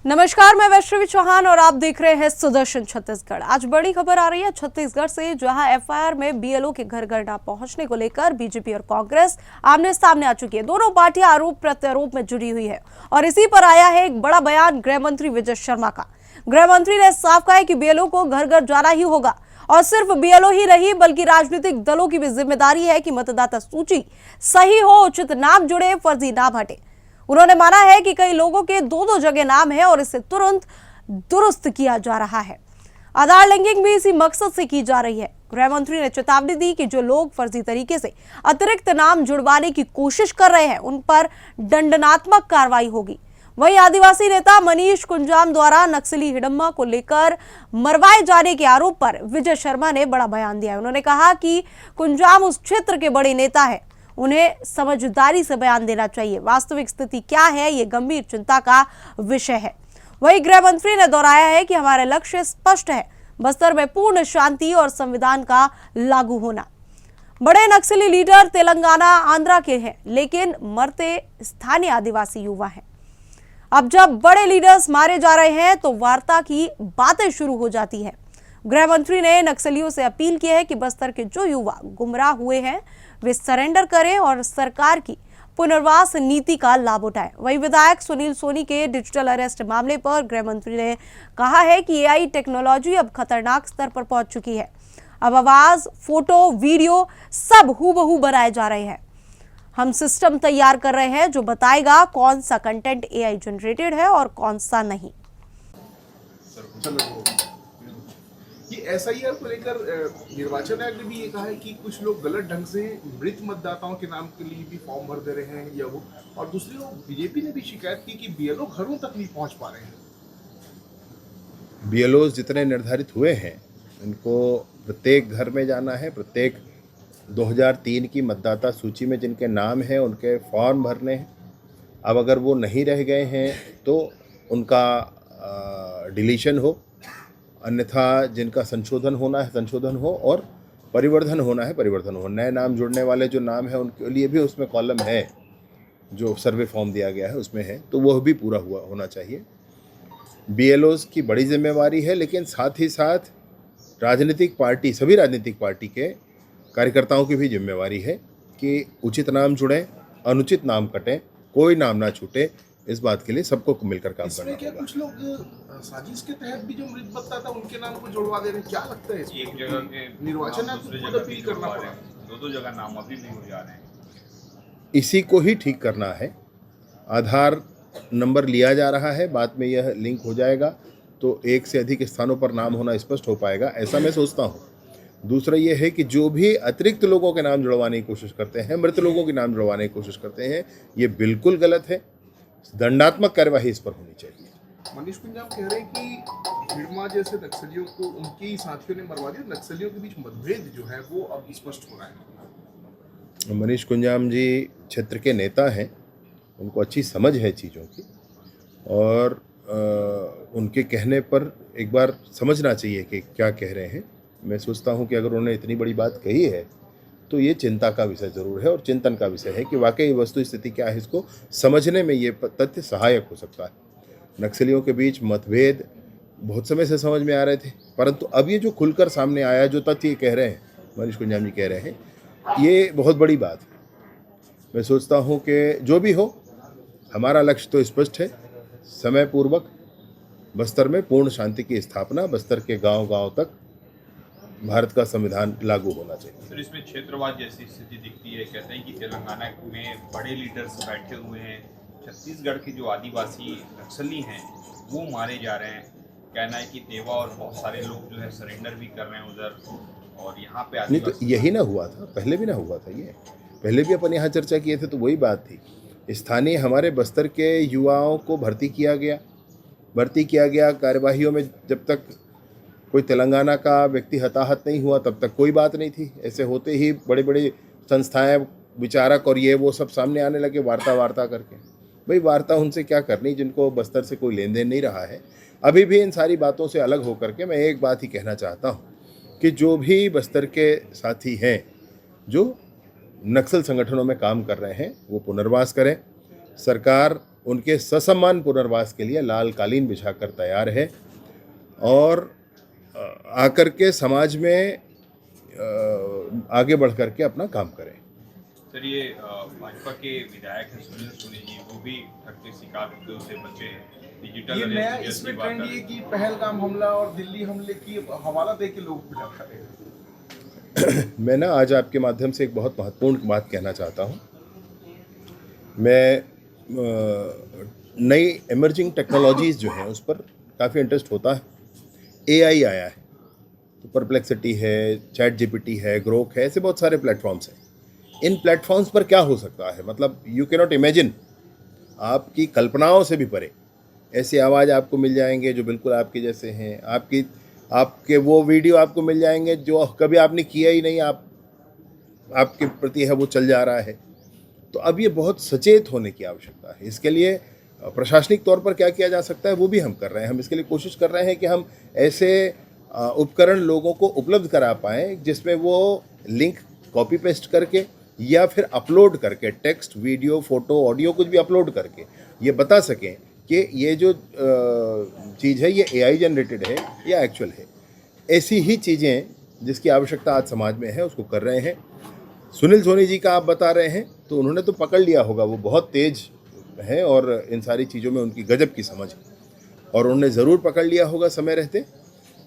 नमस्कार, मैं वैष्णवी चौहान और आप देख रहे हैं सुदर्शन छत्तीसगढ़। आज बड़ी खबर आ रही है छत्तीसगढ़ से, जहां एफआईआर में बीएलओ के घर घर ना पहुंचने को लेकर बीजेपी और कांग्रेस आमने सामने आ चुकी है। दोनों पार्टियां आरोप प्रत्यारोप में जुड़ी हुई है और इसी पर आया है एक बड़ा बयान गृह मंत्री विजय शर्मा का। गृह मंत्री ने साफ कहा है कि बीएलओ को घर घर जाना ही होगा और सिर्फ बीएलओ ही नहीं बल्कि राजनीतिक दलों की भी जिम्मेदारी है कि मतदाता सूची सही हो, उचित नाम जुड़े, फर्जी नाम हटे। उन्होंने माना है कि कई लोगों के दो दो जगह नाम है और इसे तुरंत दुरुस्त किया जा रहा है। आधार लिंकिंग भी इसी मकसद से की जा रही है। गृह मंत्री ने चेतावनी दी कि जो लोग फर्जी तरीके से अतिरिक्त नाम जुड़वाने की कोशिश कर रहे हैं उन पर दंडात्मक कार्रवाई होगी। वहीं आदिवासी नेता मनीष कुंजाम द्वारा नक्सली हिडम्मा को लेकर मरवाए जाने के आरोप पर विजय शर्मा ने बड़ा बयान दिया। उन्होंने कहा कि कुंजाम उस क्षेत्र के बड़े नेता है, उन्हें समझदारी से बयान देना चाहिए। वास्तविक स्थिति क्या है, ये गंभीर चिंता का विषय है। वहीं गृह मंत्री ने दोहराया है कि हमारे लक्ष्य स्पष्ट है, बस्तर में पूर्ण शांति और संविधान का लागू होना। बड़े नक्सली लीडर तेलंगाना, आंध्रा के हैं, लेकिन मरते स्थानीय आदिवासी युवा हैं। अब जब बड़े लीडर्स मारे जा रहे हैं तो वार्ता की बातें शुरू हो जाती है। गृह मंत्री ने नक्सलियों से अपील की है कि बस्तर के जो युवा गुमराह हुए हैं वे सरेंडर करें और सरकार की पुनर्वास नीति का लाभ उठाएं। वहीं विधायक सुनील सोनी के डिजिटल अरेस्ट मामले पर गृह मंत्री ने कहा है कि एआई टेक्नोलॉजी अब खतरनाक स्तर पर पहुंच चुकी है। अब आवाज, फोटो, वीडियो सब हूबहू बनाए जा रहे हैं। हम सिस्टम तैयार कर रहे हैं जो बताएगा कौन सा कंटेंट एआई जनरेटेड है और कौन सा नहीं। ये एसआईआर को लेकर निर्वाचन आयोग ने भी ये कहा है कि कुछ लोग गलत ढंग से मृत मतदाताओं के नाम के लिए भी फॉर्म भर दे रहे हैं या वो, और दूसरी ओर बीजेपी ने भी शिकायत की कि बीएलओ घरों तक नहीं पहुंच पा रहे हैं। बीएलओ जितने निर्धारित हुए हैं उनको प्रत्येक घर में जाना है। प्रत्येक 2003 की मतदाता सूची में जिनके नाम हैं उनके फॉर्म भरने हैं। अब अगर वो नहीं रह गए हैं तो उनका डिलीशन हो, अन्यथा जिनका संशोधन होना है संशोधन हो और परिवर्धन होना है परिवर्धन हो। नए नाम जुड़ने वाले जो नाम है उनके लिए भी उसमें कॉलम है, जो सर्वे फॉर्म दिया गया है उसमें है, तो वह भी पूरा हुआ होना चाहिए। बीएलओज़ की बड़ी जिम्मेवारी है, लेकिन साथ ही साथ राजनीतिक पार्टी, सभी राजनीतिक पार्टी के कार्यकर्ताओं की भी जिम्मेवारी है कि उचित नाम जुड़ें, अनुचित नाम कटें, कोई नाम ना छूटे। इस बात के लिए सबको मिलकर काम करना क्या होगा। कुछ लोग साजिश के तहत भी जो मृत मतदाता उनके नाम को जुड़वा दे रहे हैं, क्या लगता है? एक जगह के निर्वाचन आयोग को खुद अपील करना पड़ा, दो जगह नाम अभी नहीं हो जा रहे हैं। इसी को ही ठीक करना है। आधार नंबर लिया जा रहा है, बाद में यह लिंक हो जाएगा तो एक से अधिक स्थानों पर नाम होना स्पष्ट हो पाएगा, ऐसा मैं सोचता हूँ। दूसरा ये है कि जो भी अतिरिक्त लोगों के नाम जुड़वाने की कोशिश करते हैं, मृत लोगों के नाम जुड़वाने की कोशिश करते हैं, ये बिल्कुल गलत है। दंडात्मक कार्यवाही इस पर होनी चाहिए। मनीष कुंजाम कह रहे हैं कि हिडमा जैसे नक्सलियों को उनके ही साथियों ने मरवा दिया। नक्सलियों के बीच मतभेद जो है वो अब स्पष्ट हो रहा है। मनीष कुंजाम जी क्षेत्र के नेता हैं, उनको अच्छी समझ है चीज़ों की और उनके कहने पर एक बार समझना चाहिए कि क्या कह रहे हैं। मैं सोचता हूं कि अगर उन्होंने इतनी बड़ी बात कही है तो ये चिंता का विषय ज़रूर है और चिंतन का विषय है कि वाकई वस्तु स्थिति क्या है, इसको समझने में ये तथ्य सहायक हो सकता है। नक्सलियों के बीच मतभेद बहुत समय से समझ में आ रहे थे, परंतु अब ये जो खुलकर सामने आया, जो तथ्य कह रहे हैं, मनीष कुंजाम जी कह रहे हैं, ये बहुत बड़ी बात है। मैं सोचता हूँ कि जो भी हो, हमारा लक्ष्य तो स्पष्ट है, समय पूर्वक बस्तर में पूर्ण शांति की स्थापना, बस्तर के गांव-गांव तक भारत का संविधान लागू होना चाहिए। सर, इसमें क्षेत्रवाद जैसी स्थिति दिखती है। कहते हैं कि तेलंगाना में बड़े लीडर्स बैठे हुए हैं, छत्तीसगढ़ के जो आदिवासी नक्सली हैं वो मारे जा रहे हैं। कहना है कि देवा और बहुत सारे लोग जो है सरेंडर भी कर रहे हैं उधर, और यहाँ पे नहीं तो यही ना हुआ था, पहले भी ना हुआ था। ये पहले भी अपन यहाँ चर्चा किए थे तो वही बात थी। स्थानीय हमारे बस्तर के युवाओं को भर्ती किया गया कार्यवाहियों में। जब तक कोई तेलंगाना का व्यक्ति हताहत नहीं हुआ तब तक कोई बात नहीं थी। ऐसे होते ही बड़े बड़े संस्थाएं, विचारक और ये वो सब सामने आने लगे वार्ता करके। भाई वार्ता उनसे क्या करनी जिनको बस्तर से कोई लेन देन नहीं रहा है। अभी भी इन सारी बातों से अलग होकर के मैं एक बात ही कहना चाहता हूँ कि जो भी बस्तर के साथी हैं जो नक्सल संगठनों में काम कर रहे हैं वो पुनर्वास करें। सरकार उनके ससम्मान पुनर्वास के लिए लाल कालीन बिछाकर तैयार है और आकर के समाज में आगे बढ़ कर के अपना काम करें। सर, ये भाजपा के विधायक हैं सुनील सोनी जी, वो भी ठग के शिकार से बचे हैं। डिजिटल ये नया अरेस्ट इसमें की बात ट्रेंड कर ये कि पहलगाम हमला और दिल्ली हमले की हवाला दे के लोग बिठा खड़े हैं। मैं ना आज आपके माध्यम से एक बहुत महत्वपूर्ण बात कहना चाहता हूँ। मैं नई इमर्जिंग टेक्नोलॉजीज़ जो हैं उस पर काफ़ी इंटरेस्ट होता है। AI आया है, तो परप्लेक्सिटी है, चैट GPT है, ग्रोक है, ऐसे बहुत सारे प्लेटफॉर्म्स हैं। इन प्लेटफॉर्म्स पर क्या हो सकता है, मतलब यू कैन नॉट इमेजिन, आपकी कल्पनाओं से भी परे ऐसी आवाज़ आपको मिल जाएंगे जो बिल्कुल आपके जैसे हैं। आपके वो वीडियो आपको मिल जाएंगे जो कभी आपने किया ही नहीं, आपके प्रति है वो चल जा रहा है। तो अब ये बहुत सचेत होने की आवश्यकता है। इसके लिए प्रशासनिक तौर पर क्या किया जा सकता है वो भी हम कर रहे हैं। हम इसके लिए कोशिश कर रहे हैं कि हम ऐसे उपकरण लोगों को उपलब्ध करा पाएँ जिसमें वो लिंक कॉपी पेस्ट करके या फिर अपलोड करके टेक्स्ट, वीडियो, फोटो, ऑडियो कुछ भी अपलोड करके ये बता सकें कि ये जो चीज़ है ये AI जनरेटेड है या एक्चुअल है। ऐसी ही चीज़ें जिसकी आवश्यकता आज समाज में है उसको कर रहे हैं। सुनील सोनी जी का आप बता रहे हैं तो उन्होंने तो पकड़ लिया होगा, वो बहुत तेज है और इन सारी चीज़ों में उनकी गजब की समझ है और उन्होंने ज़रूर पकड़ लिया होगा समय रहते।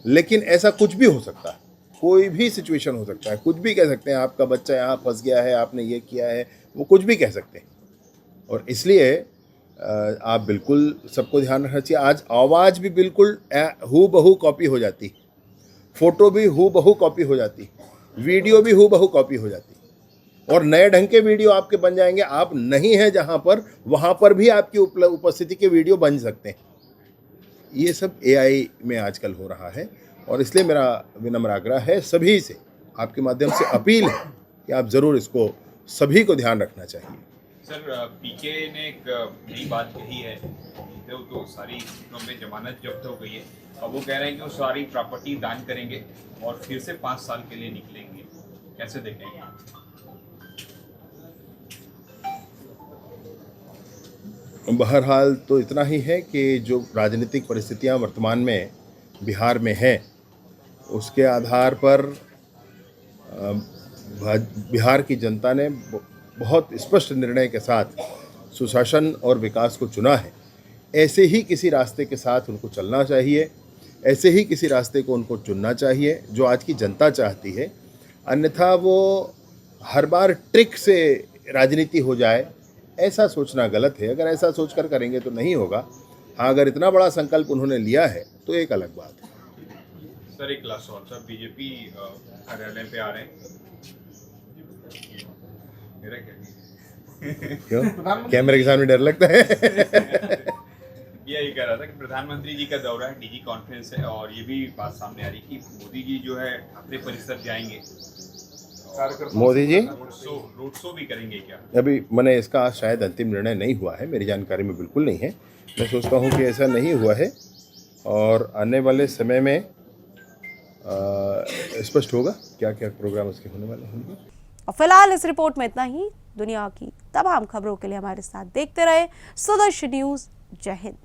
लेकिन ऐसा कुछ भी हो सकता है, कोई भी सिचुएशन हो सकता है, कुछ भी कह सकते हैं। आपका बच्चा यहाँ फंस गया है, आपने ये किया है, वो कुछ भी कह सकते हैं। और इसलिए आप बिल्कुल सबको ध्यान रखना चाहिए। आज आवाज़ भी बिल्कुल हूबहू कॉपी हो जाती, फ़ोटो भी हूबहू कॉपी हो जाती, वीडियो भी हूबहू कॉपी हो जाती और नए ढंग के वीडियो आपके बन जाएंगे। आप नहीं हैं जहाँ पर, वहाँ पर भी आपकी उपस्थिति के वीडियो बन सकते हैं। ये सब AI में आजकल हो रहा है और इसलिए मेरा विनम्र आग्रह है, सभी से आपके माध्यम से अपील है कि आप ज़रूर इसको सभी को ध्यान रखना चाहिए। सर, PK ने एक नई बात कही है, तो सारी चीज़ों में जमानत जब्त हो गई है। अब वो कह रहे हैं कि वो सारी प्रॉपर्टी दान करेंगे और फिर से 5 साल के लिए निकलेंगे। कैसे देखेंगे? बहरहाल तो इतना ही है कि जो राजनीतिक परिस्थितियां वर्तमान में बिहार में हैं उसके आधार पर बिहार की जनता ने बहुत स्पष्ट निर्णय के साथ सुशासन और विकास को चुना है। ऐसे ही किसी रास्ते के साथ उनको चलना चाहिए, ऐसे ही किसी रास्ते को उनको चुनना चाहिए जो आज की जनता चाहती है। अन्यथा वो हर बार ट्रिक से राजनीति हो जाए, ऐसा सोचना गलत है। अगर ऐसा सोचकर करेंगे तो नहीं होगा। हाँ, अगर इतना बड़ा संकल्प उन्होंने लिया है तो एक अलग बात है। सर, एक लास्ट सवाल। सर, बीजेपी कार्यालय पे आ रहे हैं, मेरा क्या क्यों कैमरे के सामने डर लगता है? यही कह रहा था कि प्रधानमंत्री जी का दौरा है, DG कॉन्फ्रेंस है और ये भी बात सामने आ रही कि मोदी जी जो है ठाकरे परिसर जाएंगे, मोदी जी रोड शो भी करेंगे क्या? अभी मैंने इसका शायद अंतिम निर्णय नहीं हुआ है, मेरी जानकारी में बिल्कुल नहीं है। मैं सोचता हूँ कि ऐसा नहीं हुआ है और आने वाले समय में स्पष्ट होगा क्या क्या प्रोग्राम उसके होने वाले होंगे। और फिलहाल इस रिपोर्ट में इतना ही। दुनिया की तमाम खबरों के लिए हमारे साथ देखते रहे सुदर्शन न्यूज़। जय हिंद।